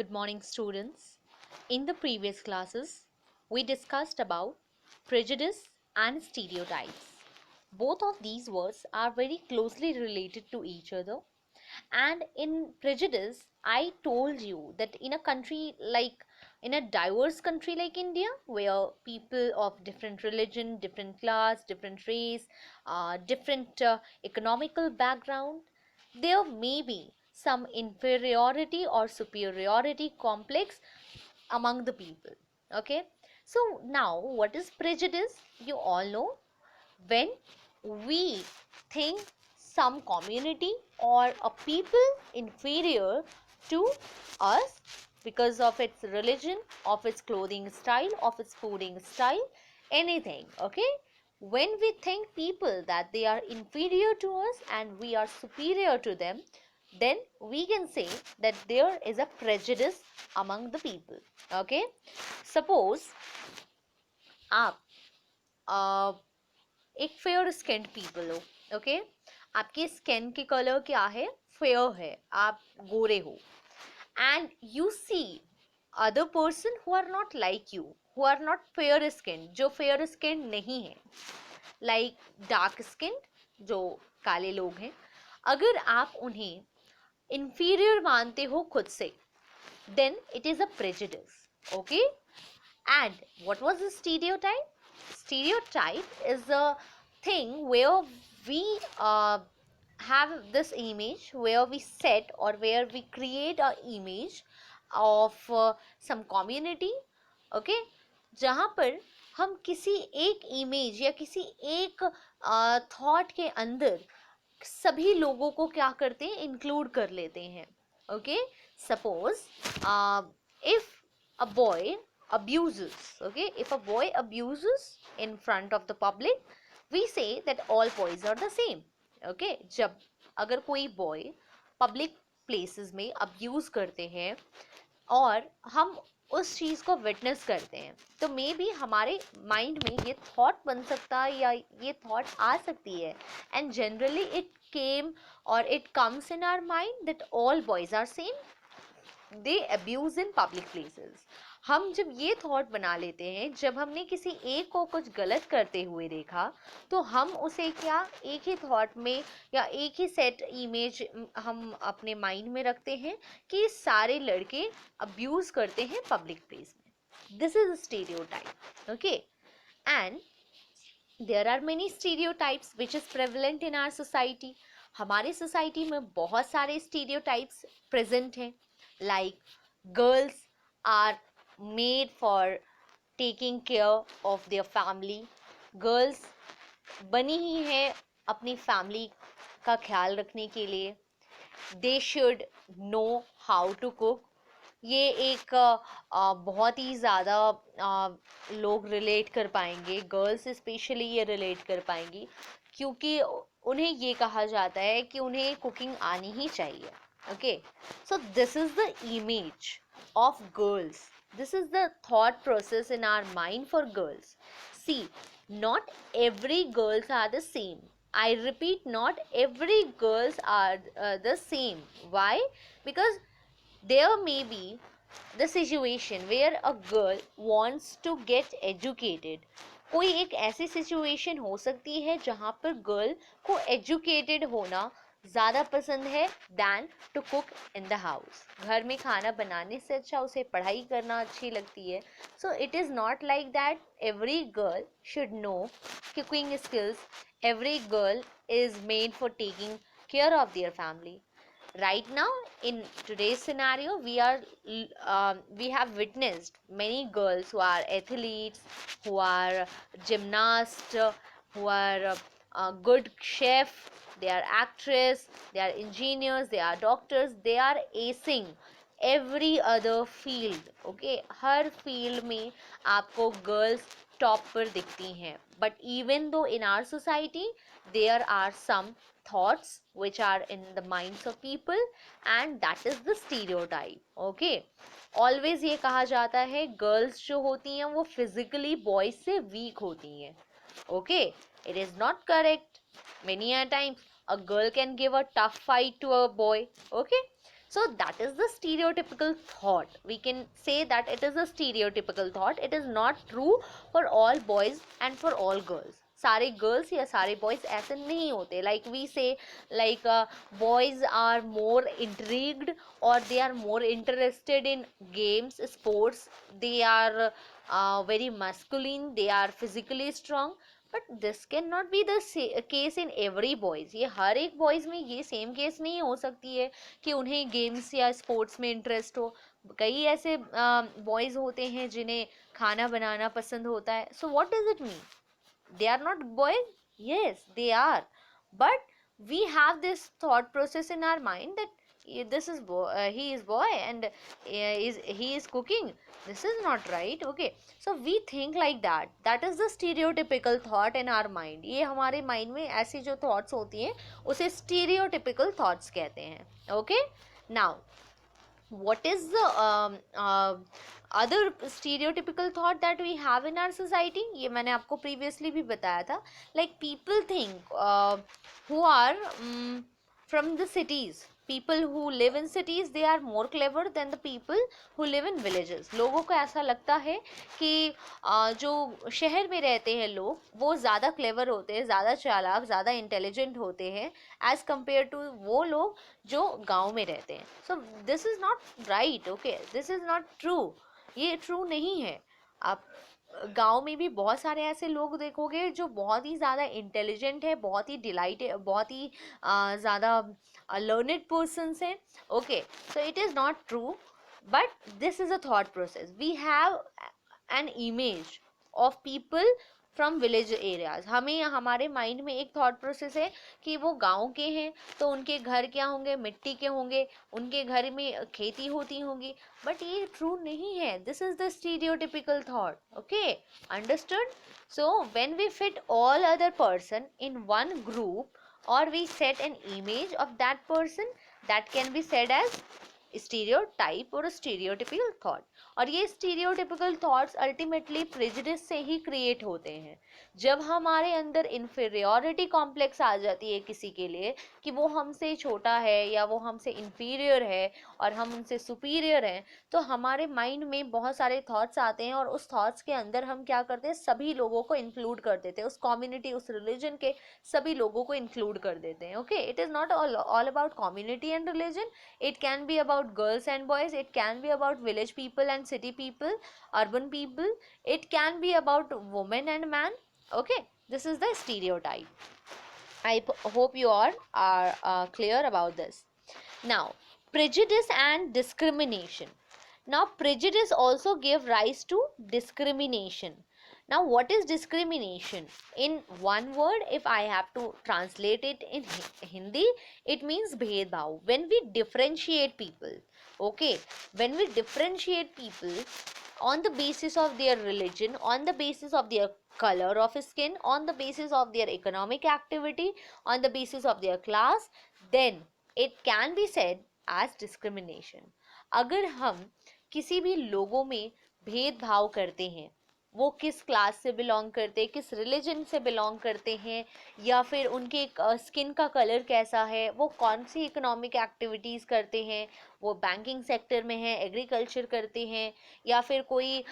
Good morning, students. In the previous classes, we discussed about prejudice and stereotypes. Both of these words are very closely related to each other. And in prejudice, I told you that in a diverse country like India, where people of different religion, different class, different race, different economical background, there may be some inferiority or superiority complex among the people. Okay, so now what is prejudice? You all know, when we think some community or a people inferior to us because of its religion, of its clothing style, of its fooding style, anything. Okay, when we think people that they are inferior to us and we are superior to them, then we can say that there is a prejudice among the people. Okay, suppose आप एक fair skinned people हो. Okay, आपके skin की colour क्या है? Fair है, आप गोरे हो. And you see other person who are not like you, who are not fair skin, जो फेयर स्किन नहीं है, लाइक डार्क स्किन, जो काले लोग हैं. अगर आप उन्हें इंफीरियर मानते हो खुद से, then it is a prejudice. Okay, and what was the stereotype? Stereotype is a thing where we have this image, where we set or where we create a image of some community. Okay, जहाँ पर हम किसी एक image या किसी एक thought के अंदर सभी लोगों को क्या करते हैं? इंक्लूड कर लेते हैं. Okay, suppose if a boy abuses, okay, if a boy abuses in front of the public, we say that all boys are the same. okay, जब अगर कोई boy public places में abuse करते हैं और हम उस चीज़ को विटनेस करते हैं, तो मे बी हमारे माइंड में ये थॉट बन सकता है या ये थॉट आ सकती है. एंड जनरली इट केम और it comes in our mind that all boys are same, they abuse in public places. हम जब ये थॉट बना लेते हैं, जब हमने किसी एक को कुछ गलत करते हुए देखा, तो हम उसे क्या एक ही थॉट में या एक ही सेट इमेज हम अपने माइंड में रखते हैं कि सारे लड़के अब्यूज करते हैं पब्लिक प्लेस में. This is stereotype. Okay, and there are many stereotypes which is prevalent in our society. हमारे सोसाइटी में बहुत सारे स्टीरियोटाइप्स प्रेजेंट हैं. like girls are made for taking care of their family. girls बनी ही है अपनी family का ख्याल रखने के लिए. they should know how to cook. ये एक बहुत ही ज़्यादा लोग रिलेट कर पाएंगे, गर्ल्स स्पेशली ये रिलेट कर पाएंगी, क्योंकि उन्हें ये कहा जाता है कि उन्हें कुकिंग आनी ही चाहिए. Okay, so this is the image of girls. This is the thought process in our mind for girls. See, not every girls are the same. I repeat, not every girls are the same. Why? Because there may be the situation where a girl wants to get educated. कोई एक ऐसी situation हो सकती है जहाँ पर girl को educated होना ज़्यादा पसंद है than to cook in the house. घर में खाना बनाने से अच्छा उसे पढ़ाई करना अच्छी लगती है. सो it is not like that every girl should know cooking skills. Every girl is made for taking care of their family. Right now in today's scenario, we have witnessed many girls who are athletes, who are gymnasts, who are good chef, they are actress, they are engineers, they are doctors, they are acing every other field. okay, her field में आपको girls top पर दिखती हैं. But even though in our society there are some thoughts which are in the minds of people, and that is the stereotype. okay, always ये कहा जाता है girls जो होती हैं वो physically boys से weak होती हैं. okay, it is not correct. many a times a girl can give a tough fight to a boy. okay, So that is the stereotypical thought. We can say that it is a stereotypical thought. It is not true for all boys and for all girls. सारे girls या सारे boys ऐसे नहीं होते. Like we say like boys are more intrigued और they are more interested in games sports. They are very masculine, they are physically strong. But this can not be the case in every boys. ये हर एक boys में ये same case नहीं हो सकती है कि उन्हें गेम्स या स्पोर्ट्स में इंटरेस्ट हो. कई ऐसे बॉयज़ होते हैं जिन्हें खाना बनाना पसंद होता है. So what does it mean? They are not boys? Yes, they are. But we have this thought process in our mind that this is he is boy and he is cooking. This is not right. Okay, so we think like that. That is the stereotypical thought in our mind. ये हमारे mind में ऐसी जो thoughts होती हैं उसे stereotypical thoughts कहते हैं. Okay, now what is the other stereotypical thought that we have in our society? ये मैंने आपको previously भी बताया था. Like people think who are from the cities, people who live in cities, they are more clever than the people who live in villages. लोगों को ऐसा लगता है कि जो शहर में रहते हैं लोग वो ज़्यादा क्लेवर होते हैं, ज़्यादा चालाक, ज़्यादा इंटेलिजेंट होते हैं एज़ कम्पेयर टू वो लोग जो गांव में रहते हैं. So this is not right. Okay, this is not true. ये ट्रू नहीं है. आप गांव में भी बहुत सारे ऐसे लोग देखोगे जो बहुत ही ज़्यादा इंटेलिजेंट है, बहुत ही बहुत ही ज़्यादा लर्नड पर्सन्स हैं. Okay, so it is not true, but this is a thought process. We have an image of people from village areas. हमें हमारे माइंड में एक थॉट प्रोसेस है कि वो गांव के हैं तो उनके घर क्या होंगे, मिट्टी के होंगे, उनके घर में खेती होती होंगी. बट ये ट्रू नहीं है. This is the stereotypical thought. Okay, understood? So when we fit all other person in one group or we set an image of that person, that can be said as stereotype or a stereotypical thought. और ये stereotypical thoughts ultimately prejudice से ही create होते हैं. जब हमारे अंदर inferiority complex आ जाती है किसी के लिए कि वो हमसे छोटा है या वो हमसे inferior है और हम उनसे superior हैं, तो हमारे mind में बहुत सारे thoughts आते हैं और उस thoughts के अंदर हम क्या करते हैं, सभी लोगों को include कर देते हैं, उस community, उस religion के सभी लोगों को include कर देते हैं. Okay, it is not all about community and religion. It can be about girls and boys, it can be about village people and city people, urban people, it can be about woman and man. Okay, this is the stereotype. I hope you all are clear about this. Now, prejudice and discrimination. Now, prejudice also give rise to discrimination. Now, what is discrimination? In one word, if I have to translate it in Hindi, it means bhedbhav. When we differentiate people, okay, when we differentiate people on the basis of their religion, on the basis of their color of skin, on the basis of their economic activity, on the basis of their class, then it can be said as discrimination. अगर हम किसी भी लोगों में भेदभाव करते हैं, वो किस क्लास से बिलोंग करते हैं, किस रिलीजन से बिलोंग करते हैं, या फिर उनके स्किन का कलर कैसा है, वो कौन सी इकोनॉमिक एक्टिविटीज़ करते हैं, वो बैंकिंग सेक्टर में है, एग्रीकल्चर करते हैं, या फिर कोई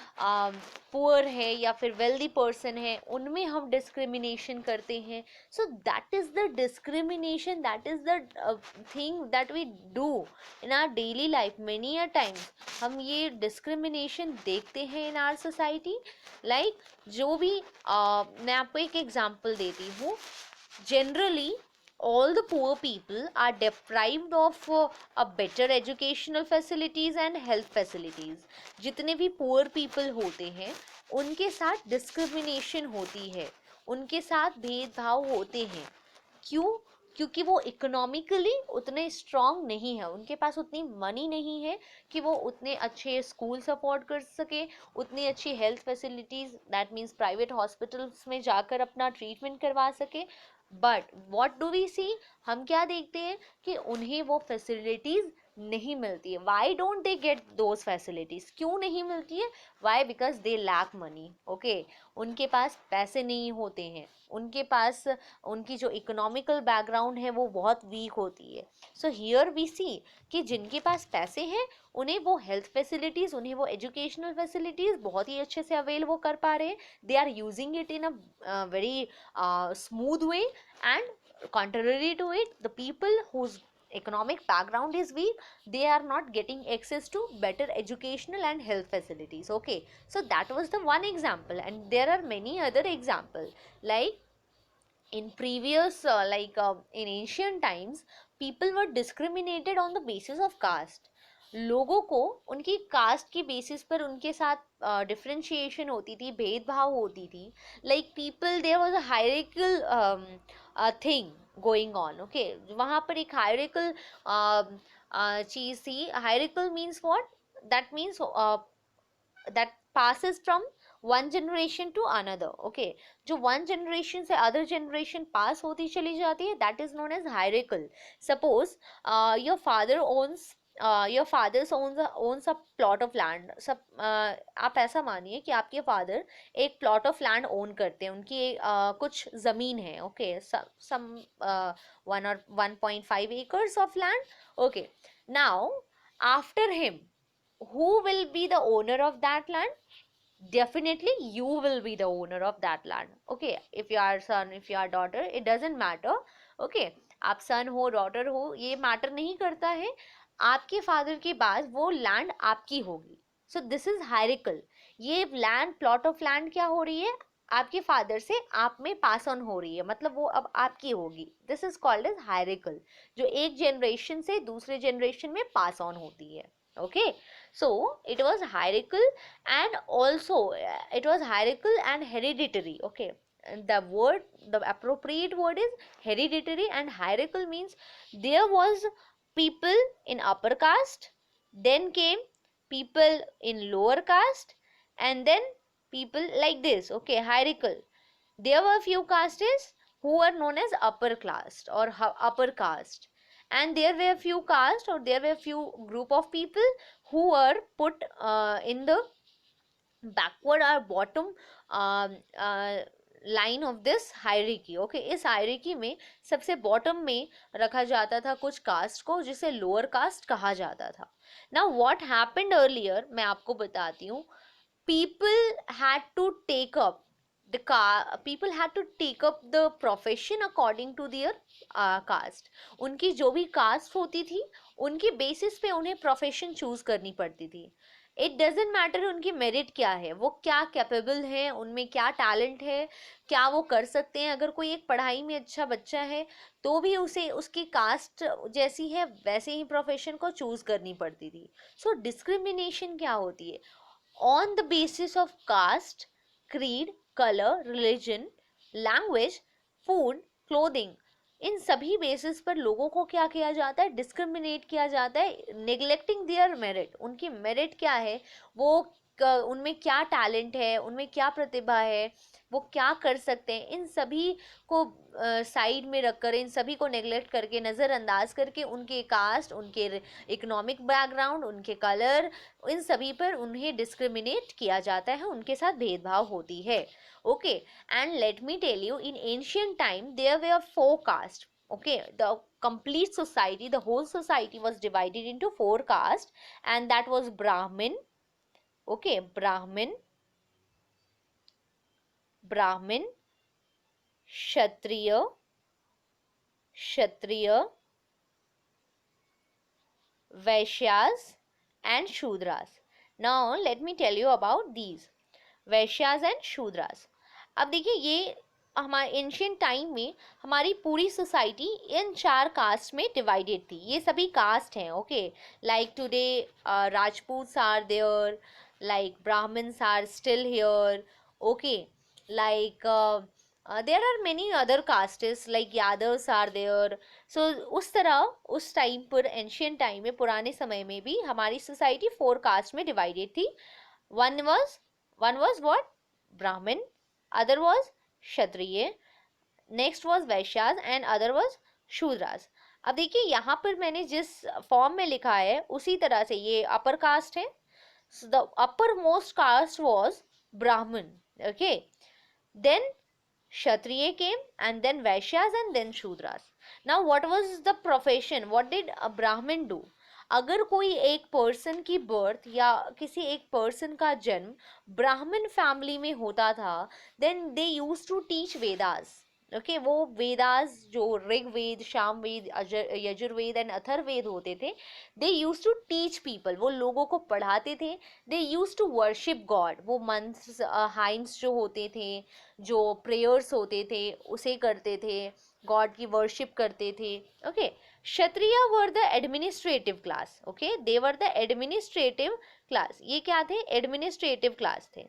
पुअर है या फिर वेल्दी पर्सन है, उनमें हम डिस्क्रिमिनेशन करते हैं. So that is the discrimination, that is the thing that we do in our daily life. Many a times हम ये डिस्क्रिमिनेशन देखते हैं इन आवर सोसाइटी. लाइक जो भी मैं आपको एक एग्जांपल देती हूँ. Generally all the poor people are deprived of a better educational facilities and health facilities. जितने भी poor people होते हैं उनके साथ discrimination होती है, उनके साथ भेदभाव होते हैं. क्यों? क्योंकि वो इकोनॉमिकली उतने स्ट्रॉन्ग नहीं है, उनके पास उतनी मनी नहीं है कि वो उतने अच्छे स्कूल सपोर्ट कर सके, उतनी अच्छी health facilities, that means private hospitals में जाकर अपना ट्रीटमेंट करवा सके. बट व्हाट डू वी सी, हम क्या देखते हैं कि उन्हें वो फैसिलिटीज़ नहीं मिलती है. Why don't they get those facilities, क्यों नहीं मिलती है? Why? Because they lack money. Okay, उनके पास पैसे नहीं होते हैं, उनके पास उनकी जो इकोनॉमिकल बैकग्राउंड है वो बहुत वीक होती है. सो हियर वी सी कि जिनके पास पैसे हैं उन्हें वो हेल्थ फैसिलिटीज़, उन्हें वो एजुकेशनल फैसिलिटीज़ बहुत ही अच्छे से अवेल वो कर पा रहे हैं. They are using it in a very smooth way. And contrary to it, the people whose economic background is weak, they are not getting access to better educational and health facilities. Okay, so that was the one example, and there are many other examples. Like in previous in ancient times, people were discriminated on the basis of caste. लोगों को उनकी cast की basis पर उनके साथ differentiation होती थी, भेदभाव होती थी. Like people, there was a hierarchical thing going on. Okay, वहाँ पर एक हायरार्किकल चीज़ थी. Hierarchical means what? That means that passes from one generation to another. Okay, जो one generation से other generation pass होती चली जाती है, that is known as hierarchical. Suppose your father owns owns a plot of land. सब आप ऐसा मानिए कि आपके फादर एक प्लॉट ऑफ लैंड ओन करते हैं, उनकी कुछ ज़मीन है. Okay, some 1 or 1.5 acres of land. Okay, now after him, who will be the owner of that land? Definitely you will be the owner of that land. Okay, if you are son, if you are daughter, it doesn't matter. Okay, आप सन हो, daughter हो, ये matter नहीं करता है. आपके father के बाद वो लैंड आपकी होगी. So this is हायरिकल. ये लैंड, प्लॉट ऑफ लैंड क्या हो रही है? आपके फादर से आप में पास ऑन हो रही है, मतलब वो अब आपकी होगी. This is called as hierarchical, जो एक जनरेशन से दूसरे जनरेशन में पास ऑन होती है. Okay, so it was hierarchical, and also it was hierarchical and hereditary. Okay, and the appropriate word is hereditary, and hierarchical means there was people in upper caste, then came people in lower caste, and then people like this. Okay, hierarchical. There were few castes who were known as upper class or upper caste, and there were few caste, or there were few group of people who were put in the backward or bottom line of this hierarchy. Okay, इस hierarchy में सबसे bottom में रखा जाता था कुछ cast को, जिसे लोअर कास्ट कहा जाता था. नाउ व्हाट हैपेंड अर्लियर, मैं आपको बताती हूँ. people had to take up people had to take up the profession according to their caste. उनकी जो भी कास्ट होती थी, उनकी बेसिस पे उन्हें प्रोफेशन चूज करनी पड़ती थी. इट डजेंट मैटर उनकी मेरिट क्या है, वो क्या कैपेबल है, उनमें क्या टैलेंट है, क्या वो कर सकते हैं. अगर कोई एक पढ़ाई में अच्छा बच्चा है तो भी उसे उसकी कास्ट जैसी है वैसे ही प्रोफेशन को चूज करनी पड़ती थी. सो डिस्क्रिमिनेशन क्या होती है? On the basis of caste, creed, color, religion, language, food, clothing, इन सभी बेसिस पर लोगों को क्या किया जाता है? डिस्क्रिमिनेट किया जाता है. नेग्लेक्टिंग देयर मेरिट, उनकी मेरिट क्या है, वो उनमें क्या टैलेंट है, उनमें क्या प्रतिभा है, वो क्या कर सकते हैं, इन सभी को साइड में रखकर, इन सभी को नेग्लेक्ट करके, नज़रअंदाज करके, उनके कास्ट, उनके इकोनॉमिक बैकग्राउंड, उनके कलर, इन सभी पर उन्हें डिस्क्रिमिनेट किया जाता है, उनके साथ भेदभाव होती है. Okay, and let me tell you, in ancient time there were 4 caste. Okay, the complete society, the whole society was divided into 4 castes, and that was Brahmin. Okay, Brahmin, Kshatriya, Vaishyas, and Shudras. Now let me tell you about these Vaishyas and Shudras. अब देखिए, ये हमारे ancient time में हमारी पूरी society इन 4 caste में divided थी. ये सभी कास्ट हैं. Okay, like today Rajputs are there, like Brahmins are still here. Okay, like there are many other castes like Yadavs are there. So उस तरह उस टाइम पर, एंशियंट टाइम में, पुराने समय में भी हमारी सोसाइटी 4 कास्ट में डिवाइडेड थी. One was what? Brahmin, other was Kshatriya, next was Vaishyas, and other was Shudras. अब देखिए यहाँ पर मैंने जिस फॉर्म में लिखा है उसी तरह से, ये अपर कास्ट है, so the uppermost caste was Brahmin, okay, then Kshatriya came, and then Vaishyas, and then Shudras. Now what was the profession, what did a Brahmin do? अगर कोई एक पर्सन की बर्थ या किसी एक पर्सन का जन्म ब्राह्मण फैमिली में होता था, then they use to teach Vedas, okay, वो वेदास जो ऋग्वेद, सामवेद, यजुर्वेद एंड अथर्ववेद होते थे, they use to teach people, वो लोगों को पढ़ाते थे, they use to worship god, वो मंथ्स हाइम्स जो होते थे, जो प्रेयर्स होते थे उसे करते थे, गॉड की वर्शिप करते थे, okay. Kshatriya were the administrative class, okay, they were the administrative class, ये क्या थे, एडमिनिस्ट्रेटिव क्लास थे।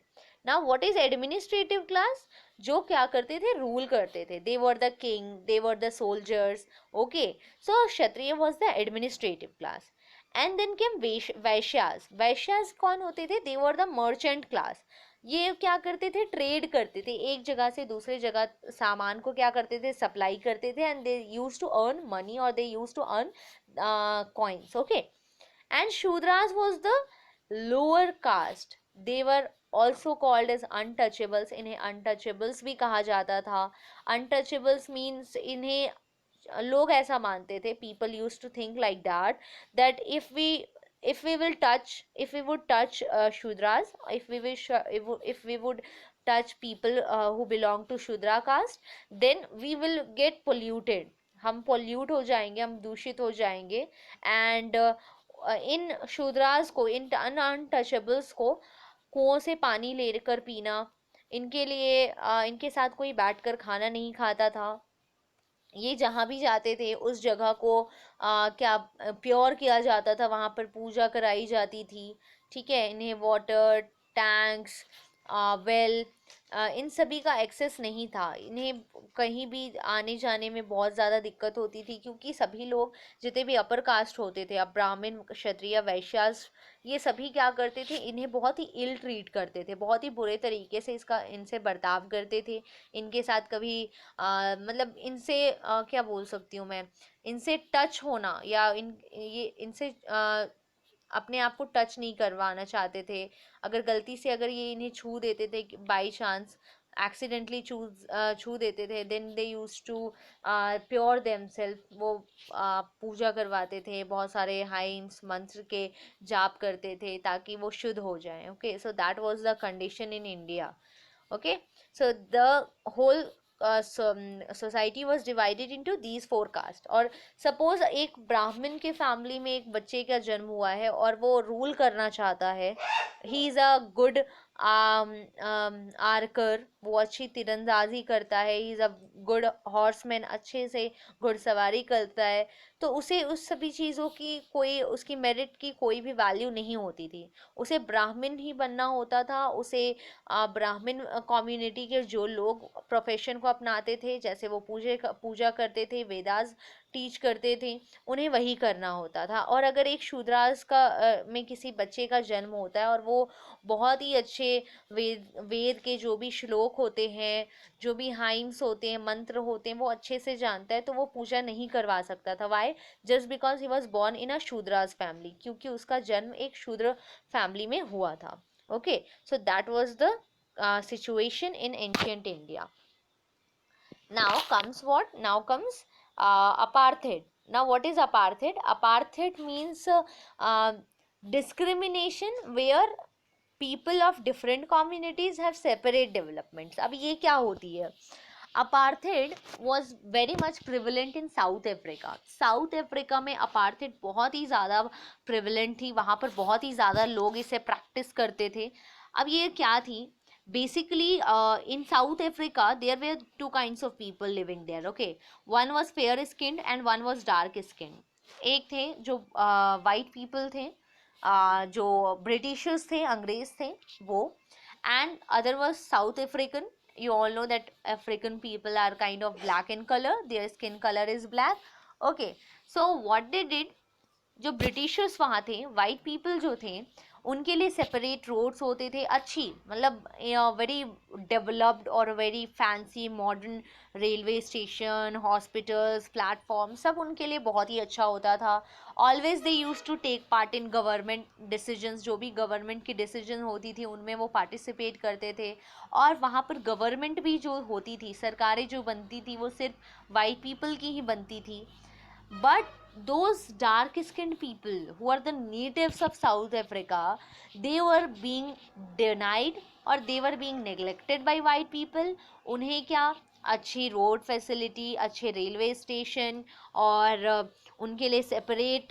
Now what is administrative class, जो क्या करते थे, रूल करते थे, they were the king, they were the soldiers, okay. So Kshatriya was the administrative class. And then came Vaishyas, Vaishyas कौन होते थे, they were the merchant class, ये क्या करते थे, ट्रेड करते थे, एक जगह से दूसरे जगह सामान को क्या करते थे, सप्लाई करते थे, and they use to earn money और they use to earn coins, okay. And Shudras was the lower caste, they were also called as untouchables, इन्हें अनटचेबल्स भी कहा जाता था। अनटचेबल्स मीन्स इन्हें लोग ऐसा मानते थे, people use to think like that if we will touch if we would touch shudras, if we would touch people who belong to shudra caste, then we will get polluted, हम pollute हो जाएंगे, हम दूषित हो जाएंगे। And in Shudras को, इन untouchables को कुओं से पानी लेकर पीना, इनके लिए इनके साथ कोई बैठकर खाना नहीं खाता था, ये जहाँ भी जाते थे उस जगह को क्या प्योर किया जाता था, वहाँ पर पूजा कराई जाती थी, ठीक है। इन्हें वाटर टैंक्स, वेल, इन सभी का एक्सेस नहीं था, इन्हें कहीं भी आने जाने में बहुत ज़्यादा दिक्कत होती थी, क्योंकि सभी लोग जितने भी अपर कास्ट होते थे, अब ब्राह्मण, क्षत्रिय, वैश्यास, ये सभी क्या करते थे, इन्हें बहुत ही इल ट्रीट करते थे, बहुत ही बुरे तरीके से इसका इनसे बर्ताव करते थे, इनके साथ कभी मतलब इनसे क्या बोल सकती हूँ मैं, इनसे टच होना या ये इनसे अपने आप को टच नहीं करवाना चाहते थे। अगर गलती से अगर ये इन्हें छू देते थे, बाई चांस एक्सीडेंटली छू देते थे, then they use to pure themselves, वो पूजा करवाते थे, बहुत सारे हाइम्स मंत्र के जाप करते थे ताकि वो शुद्ध हो जाए, okay. So that was the condition in India, okay, so the whole society was divided into these four castes। और सपोज एक ब्राह्मण के फैमिली में एक बच्चे का जन्म हुआ है और वो रूल करना चाहता है, ही इज़ अ गुड आर्कर, वो अच्छी तीरंदाजी करता है, he is a good horseman, अच्छे से घुड़सवारी करता है, तो उसे उस सभी चीज़ों की कोई, उसकी मेरिट की कोई भी वैल्यू नहीं होती थी, उसे ब्राह्मण ही बनना होता था, उसे ब्राह्मण कम्युनिटी के जो लोग प्रोफेशन को अपनाते थे, जैसे वो पूजा करते थे, वेदास टीच करते थे, उन्हें वही करना होता था। और अगर एक शूद्रास का में किसी बच्चे का जन्म होता है और वो बहुत ही अच्छे वेद के जो भी श्लोक होते हैं, जो भी हाइम्स होते हैं, मंत्र होते हैं, वो अच्छे से जानता है, तो वो पूजा नहीं करवा सकता था। Why? Just because he was born in a Shudras family, क्योंकि उसका जन्म एक शूद्र फैमिली में हुआ था, okay। So that was the situation in ancient India। Now comes what? Now comes apartheid। Now what is apartheid? Apartheid means discrimination where people of different communities have separate developments। अब ये क्या होती है? Apartheid was very much prevalent in South Africa. South Africa में apartheid बहुत ही ज़्यादा prevalent थी, वहाँ पर बहुत ही ज़्यादा लोग इसे प्रैक्टिस करते थे। अब ये क्या थी? Basically in South Africa there were two kinds of people living there, okay. One was fair skinned and one was dark skinned. एक थे जो वाइट पीपल थे, जो ब्रिटिशर्स थे, अंग्रेज थे वो, and other was South African। You all know that African people are kind of black in color, their skin color is black, okay। So what they did, जो ब्रिटिशर्स वहाँ थे, white people जो थे, उनके लिए सेपरेट रोड्स होते थे, अच्छी मतलब वेरी डेवलप्ड और very fancy modern railway station, hospitals, platform, सब उनके लिए बहुत ही अच्छा होता था। Always they use to take part in government decisions, जो भी गवर्नमेंट की डिसीजन होती थी उनमें वो पार्टिसिपेट करते थे। और वहाँ पर गवर्नमेंट भी जो होती थी, सरकारें जो बनती थी, वो सिर्फ वाइट पीपल की ही बनती थी। But those dark skinned people who are the natives of South Africa, they were being denied और they were being neglected by white people. उन्हें क्या, अच्छी रोड फैसिलिटी, अच्छे रेलवे स्टेशन और उनके लिए सेपरेट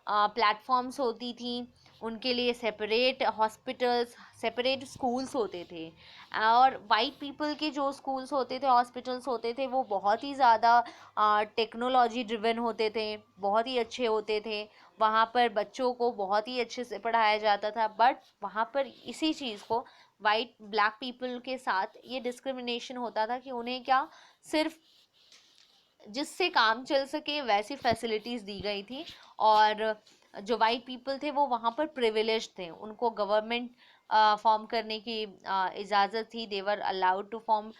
प्लेटफॉर्म्स होती थी, उनके लिए सेपरेट हॉस्पिटल्स, सेपरेट स्कूल्स होते थे। और वाइट पीपल के जो स्कूल्स होते थे, हॉस्पिटल्स होते थे, वो बहुत ही ज़्यादा टेक्नोलॉजी ड्रिवन होते थे, बहुत ही अच्छे होते थे। वहाँ पर बच्चों को बहुत ही अच्छे से पढ़ाया जाता था। बट वहाँ पर इसी चीज़ को वाइट ब्लैक पीपल के साथ ये डिस्क्रिमिनेशन होता था कि उन्हें क्या, सिर्फ जिससे काम चल सके वैसी फैसिलिटीज़ दी गई थी। और जो वाइट पीपल थे वो वहाँ पर प्रिविलेज थे, उनको गवर्नमेंट फॉर्म करने की इजाज़त थी। They were allowed to form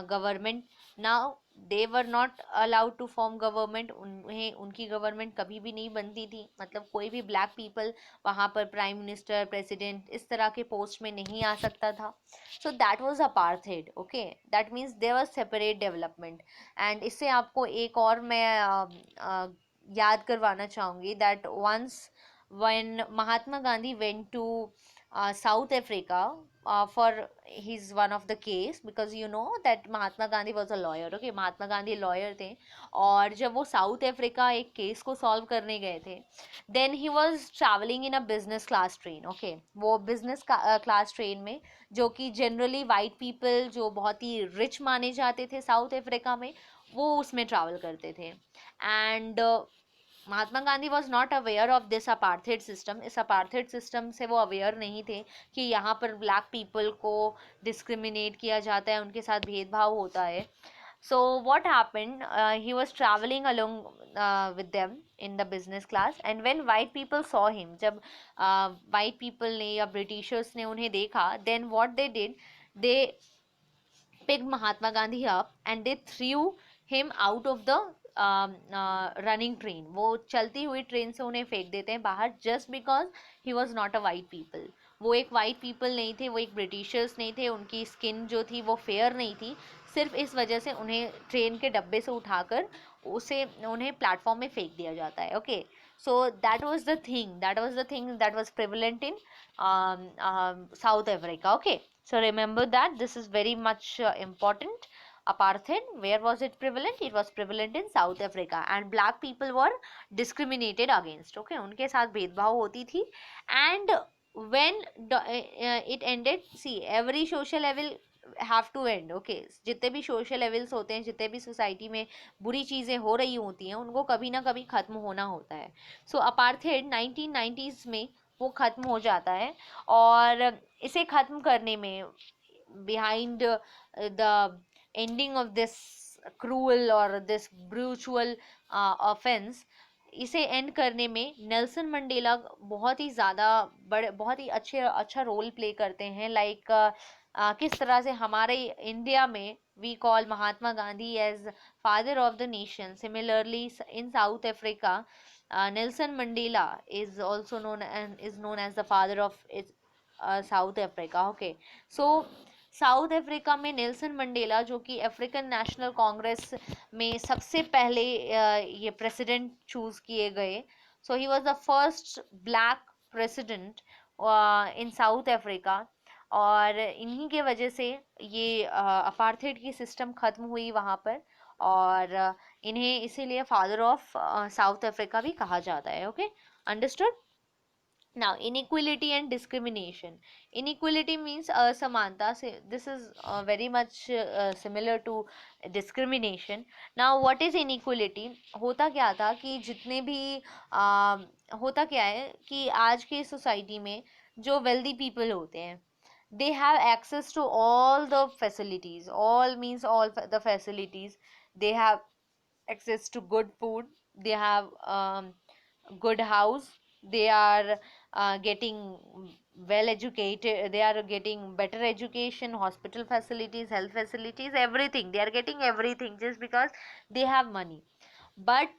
government. Now they were not allowed to form government, उन्हें उनकी गवर्नमेंट कभी भी नहीं बनती थी। मतलब कोई भी ब्लैक पीपल वहाँ पर प्राइम मिनिस्टर, प्रेसिडेंट, इस तरह के पोस्ट में नहीं आ सकता था। So that was apartheid, okay, that means there was separate development. And इससे आपको एक और मैं याद करवाना चाहूँगी that once when Mahatma Gandhi went to South Africa for his one of the case, because you know that Mahatma Gandhi was a lawyer, okay, Mahatma Gandhi lawyer थे। और जब वो साउथ अफ्रीका एक केस को सॉल्व करने गए थे, then he was travelling in a business class train, okay, वो बिजनेस क्लास ट्रेन में, जो कि जनरली वाइट पीपल जो बहुत ही रिच माने जाते थे साउथ अफ्रीका में, वो उसमें ट्रैवल करते थे। And Mahatma Gandhi was not aware of this apartheid system. इस अपार्थेड सिस्टम से वो अवेयर नहीं थे कि यहाँ पर ब्लैक पीपल को डिस्क्रिमिनेट किया जाता है, उनके साथ भेदभाव होता है। So what happened, he was traveling along with them in the business class, and when white people saw him, जब white people ने या ब्रिटिशर्स ने उन्हें देखा, then what they did, they picked Mahatma Gandhi up and they threw him out of the running train. वो चलती हुई train से उन्हें फेंक देते हैं बाहर, just because he was not a white people. वो एक वाइट पीपल नहीं थे, वो एक ब्रिटिशर्स नहीं थे, उनकी स्किन जो थी वो फेयर नहीं थी। सिर्फ इस वजह से उन्हें ट्रेन के डब्बे से उठाकर उन्हें प्लेटफॉर्म में फेंक दिया जाता है, okay. So that was the thing that was prevalent in South Africa, okay. So remember that this is very much important. Apartheid, where was it prevalent? It was prevalent in South Africa, and black people were discriminated against, okay, उनके साथ भेदभाव होती थी। And when it ended, see, every social level have to end, okay, जितने भी social levels होते हैं, जितने भी सोसाइटी में बुरी चीज़ें हो रही होती हैं, उनको कभी ना कभी ख़त्म होना होता है। So apartheid 1990s में वो ख़त्म हो जाता है। और इसे ख़त्म करने में, behind the ending of this cruel और दिस ब्रूचुअल ऑफेंस, इसे एंड करने में नेल्सन मंडेला बहुत ही ज़्यादा बहुत ही अच्छा रोल प्ले करते हैं। लाइक किस तरह से हमारे इंडिया में we call Mahatma Gandhi as father of the nation, similarly in South Africa Nelson Mandela is also known as the father of South Africa, okay. So South Africa में नेल्सन मंडेला, जो कि अफ्रीकन नेशनल कांग्रेस में सबसे पहले ये president choose किए गए। So he was the first black president in South Africa. और इन्हीं के वजह से ये अपार्थेड की सिस्टम ख़त्म हुई वहाँ पर। और इन्हें इसीलिए फादर ऑफ साउथ अफ्रीका भी कहा जाता है, okay, understood. Now, inequality and discrimination. Inequality means असमानता से, this is very much similar to discrimination. Now, what is inequality? होता क्या था कि जितने भी होता क्या है कि आज की सोसाइटी में जो wealthy people होते हैं, they have access to all the facilities. All means all the facilities. They have access to good food, they have good house, they are getting well educated, they are getting better education, hospital facilities, health facilities, everything. They are getting everything just because they have money. But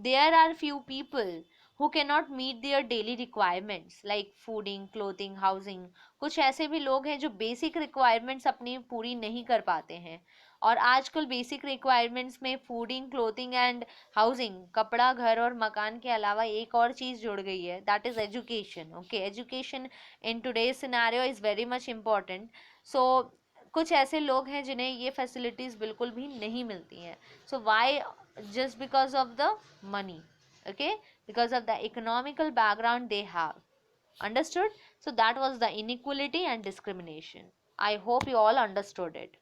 there are few people who cannot meet their daily requirements like fooding, clothing, housing. कुछ ऐसे भी लोग हैं जो basic requirements अपनी पूरी नहीं कर पाते हैं. और आजकल बेसिक रिक्वायरमेंट्स में फूडिंग, क्लोथिंग एंड हाउसिंग, कपड़ा, घर और मकान के अलावा एक और चीज़ जुड़ गई है, that is education. Okay, education in today's scenario is very much important. So कुछ ऐसे लोग हैं जिन्हें ये फैसिलिटीज़ बिल्कुल भी नहीं मिलती हैं. सो Y? Just because of the money. Okay, because of the economical background they have. Understood? So that was the inequality and discrimination. I hope you all understood it.